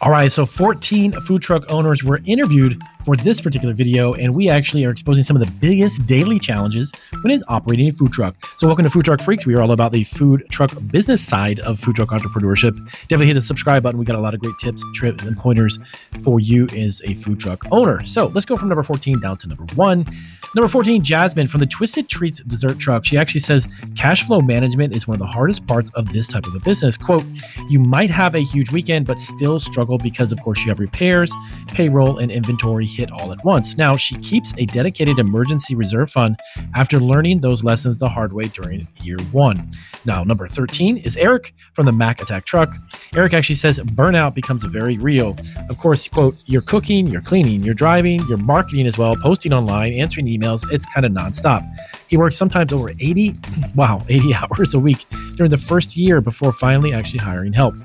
All right, so 14 food truck owners were interviewed for this particular video, and we actually are exposing some of the biggest daily challenges when operating a food truck. So welcome to Food Truck Freaks. We are all about the food truck business side of food truck entrepreneurship. Definitely hit the subscribe button. We got a lot of great tips, trips, and pointers for you as a food truck owner. So let's go from number 14 down to number 1. Number 14, Jasmine from the Twisted Treats dessert truck. She actually says cash flow management is one of the hardest parts of this type of a business. Quote, you might have a huge weekend, but still struggle because, of course, you have repairs, payroll, and inventory hit all at once. Now, she keeps a dedicated emergency reserve fund after learning those lessons the hard way during year 1. Now, number 13 is Eric from the Mac Attack truck. Eric actually says burnout becomes very real. Of course, quote, you're cooking, you're cleaning, you're driving, you're marketing as well, posting online, answering emails. It's kind of nonstop. He works sometimes over 80 hours a week during the first year before finally actually hiring help.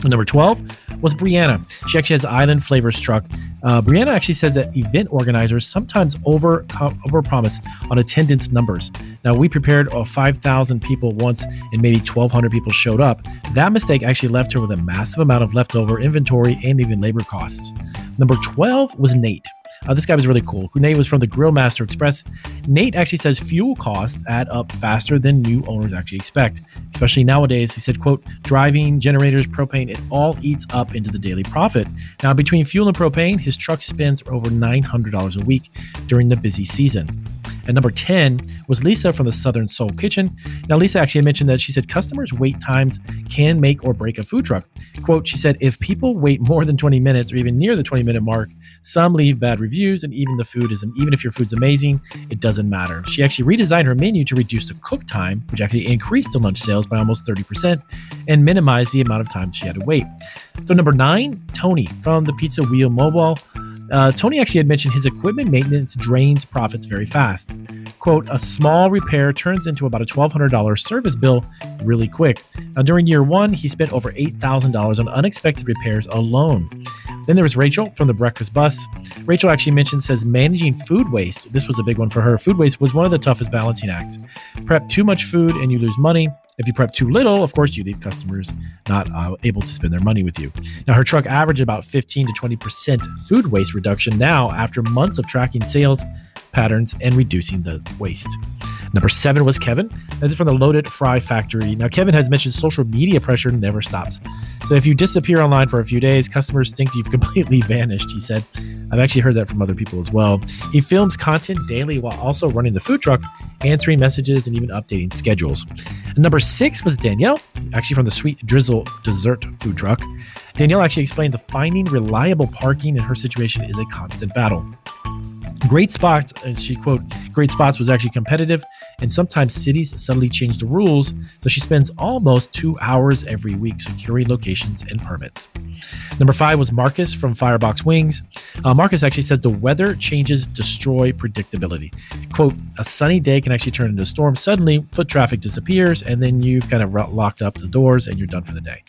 Number 12 was Brianna. She actually has Island Flavors truck. Brianna actually says that event organizers sometimes overpromise on attendance numbers. Now, we prepared 5,000 people once and maybe 1,200 people showed up. That mistake actually left her with a massive amount of leftover inventory and even labor costs. Number 12 was Nate. This guy was really cool. Nate was from the Grill Master Express. Nate actually says fuel costs add up faster than new owners actually expect, especially nowadays. He said, quote, driving, generators, propane, it all eats up into the daily profit. Now, between fuel and propane, his truck spends over $900 a week during the busy season. And number 10 was Lisa from the Southern Seoul Kitchen. Now, Lisa actually mentioned that she said customers' wait times can make or break a food truck. Quote, she said, if people wait more than 20 minutes or even near the 20-minute mark, some leave bad reviews, and even if your food's amazing, it doesn't matter. She actually redesigned her menu to reduce the cook time, which actually increased the lunch sales by almost 30% and minimized the amount of time she had to wait. So number 9, Tony from the Pizza Wheel Mobile. Tony actually had mentioned his equipment maintenance drains profits very fast. Quote, a small repair turns into about a $1,200 service bill really quick. Now, during year 1, he spent over $8,000 on unexpected repairs alone. Then there was Rachel from the Breakfast Bus. Rachel actually says managing food waste. This was a big one for her. Food waste was one of the toughest balancing acts. Prep too much food and you lose money. If you prep too little, of course, you leave customers not able to spend their money with you. Now, her truck averaged about 15 to 20% food waste reduction now after months of tracking sales patterns and reducing the waste. Number 7 was Kevin. This is from the Loaded Fry Factory. Now, Kevin has mentioned social media pressure never stops. So if you disappear online for a few days, customers think you've completely vanished, he said. I've actually heard that from other people as well. He films content daily while also running the food truck, answering messages, and even updating schedules. And number 6 was Danielle, actually from the Sweet Drizzle dessert food truck. Danielle actually explained that finding reliable parking in her situation is a constant battle. Great spots, and she quote, great spots was actually competitive, and sometimes cities suddenly change the rules, so she spends almost 2 hours every week securing locations and permits. Number 5 was Marcus from Firebox Wings. Marcus actually says the weather changes destroy predictability. Quote, a sunny day can actually turn into a storm. Suddenly, foot traffic disappears, and then you've kind of locked up the doors and you're done for the day.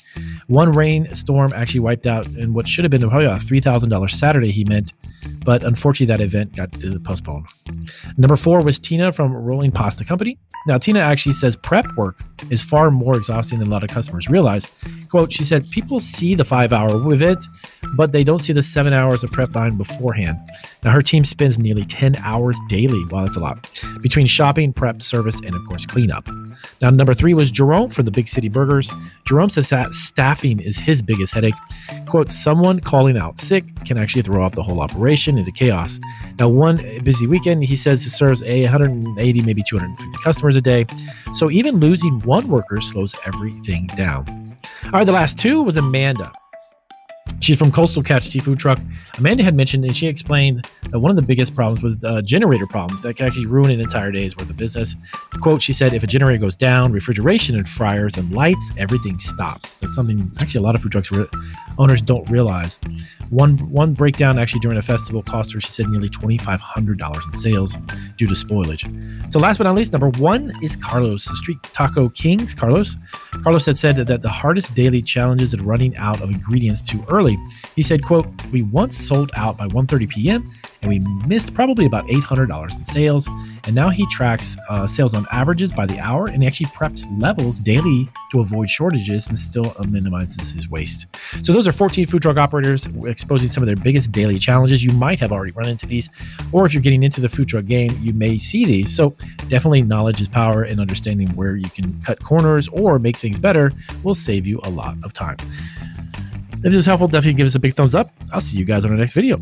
One rain storm actually wiped out in what should have been probably a $3,000 Saturday, he meant, but unfortunately that event got postponed. Number 4 was Tina from Rolling Pasta Company. Now, Tina actually says prep work is far more exhausting than a lot of customers realize. Quote, she said, people see the 5-hour event, but they don't see the 7 hours of prep time beforehand. Now, her team spends nearly 10 hours daily. Wow, that's a lot. Between shopping, prep, service, and of course, cleanup. Now, number 3 was Jerome from the Big City Burgers. Jerome says that staffing is his biggest headache. Quote, someone calling out sick can actually throw off the whole operation into chaos. Now, one busy weekend, he says it serves 180, maybe 250 customers a day. So even losing one worker slows everything down. All right, the last 2 was Amanda. She's from Coastal Catch Seafood Truck. Amanda had mentioned, and she explained that one of the biggest problems was generator problems that can actually ruin an entire day's worth of business. Quote, she said, if a generator goes down, refrigeration and fryers and lights, everything stops. That's something actually a lot of food trucks owners don't realize. One breakdown actually during a festival cost her, she said, nearly $2,500 in sales due to spoilage. So last but not least, number 1 is Carlos, the Street Taco Kings. Carlos had said that the hardest daily challenges is running out of ingredients too early. He said, quote, we once sold out by 1:30 p.m. and we missed probably about $800 in sales. And now he tracks sales on averages by the hour, and he actually preps levels daily to avoid shortages and still minimizes his waste. So those are 14 food truck operators exposing some of their biggest daily challenges. You might have already run into these, or if you're getting into the food truck game, you may see these. So definitely knowledge is power, and understanding where you can cut corners or make things better will save you a lot of time. If this was helpful, definitely give us a big thumbs up. I'll see you guys on the next video.